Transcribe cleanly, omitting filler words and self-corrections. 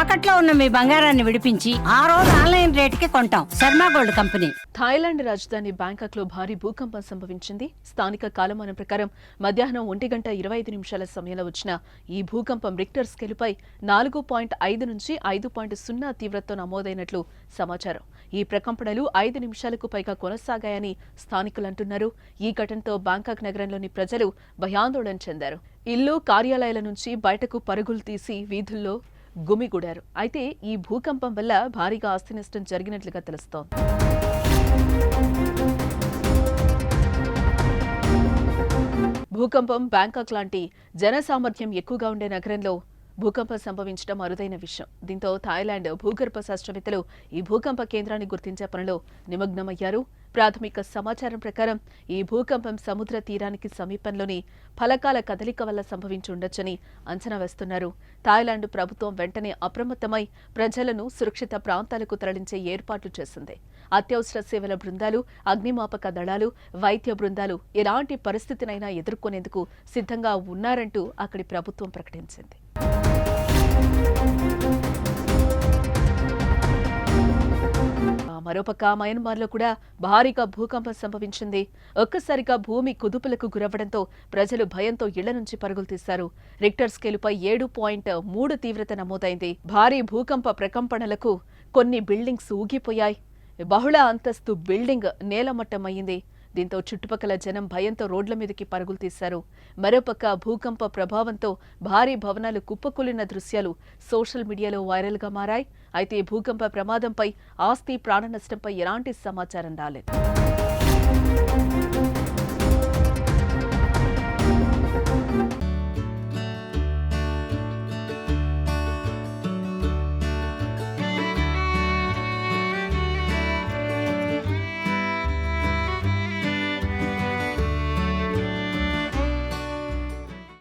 తాకట్లో ఉన్న మీ బంగారాన్ని విడిపించి ఆ రోజు ఆన్లైన్ రేటుకి కొంటాం. Sharma gold company. థాయిలాండ్ రాజధాని బ్యాంకాక్ లో భారీ భూకంపం సంభవించింది. స్థానిక కాలమానం ప్రకారం మధ్యాహ్నం 1:25 సమయంలో వచ్చిన ఈ భూకంపం రిక్టర్ స్కేలుపై 4.5 నుంచి 5.0 తీవ్రతతో నమోదైనట్లు సమాచారం. ఈ ప్రకంపనలు 5 నిమిషాలకు పైగా కొనసాగాయని స్థానికులు అంటున్నారు. ఈ ఘటనతో బ్యాంకాక్ నగరంలోని ప్రజలు భయాందోళన చెందారు. ఇల్లు, కార్యాలయాల నుంచి బయటకు పరుగులు తీసి వీధుల్లో గుమిగూడారు. అయితే ఈ భూకంపం వల్ల భారీగా ఆస్తి నష్టం జరిగినట్లుగా తెలుస్తోంది. భూకంపం బ్యాంకాక్ లాంటి జనసామర్థ్యం ఎక్కువగా ఉండే నగరంలో భూకంపం సంభవించడం అరుదైన విషయం. దీంతో థాయిలాండ్ భూగర్భ శాస్త్రవేత్తలు ఈ భూకంప కేంద్రాన్ని గుర్తించే పనిలో నిమగ్నమయ్యారు. ప్రాథమిక సమాచారం ప్రకారం ఈ భూకంపం సముద్ర తీరానికి సమీపంలోని ఫలకాల కదలిక వల్ల సంభవించి ఉండొచ్చని అంచనా వేస్తున్నారు. థాయిలాండ్ ప్రభుత్వం వెంటనే అప్రమత్తమై ప్రజలను సురక్షిత ప్రాంతాలకు తరలించే ఏర్పాట్లు చేసింది. అత్యవసర సేవల బృందాలు, అగ్నిమాపక దళాలు, వైద్య బృందాలు ఎలాంటి పరిస్థితినైనా ఎదుర్కొనేందుకు సిద్ధంగా ఉన్నారంటూ అక్కడి ప్రభుత్వం ప్రకటించింది. మరోపక్క మయన్మార్లో కూడా భారీగా భూకంపం సంభవించింది. ఒక్కసారిగా భూమి కుదుపులకు గురవ్వడంతో ప్రజలు భయంతో ఇళ్ల నుంచి పరుగులు తీశారు. రిక్టర్ స్కేలుపై 7.3 తీవ్రత నమోదైంది. భారీ భూకంప ప్రకంపనలకు కొన్ని బిల్డింగ్స్ ఊగిపోయాయి. బహుళ అంతస్తు బిల్డింగ్ నేలమట్టమయ్యింది. దీంతో చుట్టుపక్కల జనం భయంతో రోడ్ల మీదకి పరుగులు తీశారు. మరోపక్క భూకంప ప్రభావంతో భారీ భవనాలు కుప్పకూలిన దృశ్యాలు సోషల్ మీడియాలో వైరల్గా మారాయి. అయితే భూకంప ప్రమాదంపై, ఆస్తి ప్రాణ నష్టంపై ఎలాంటి సమాచారం రాలేదు.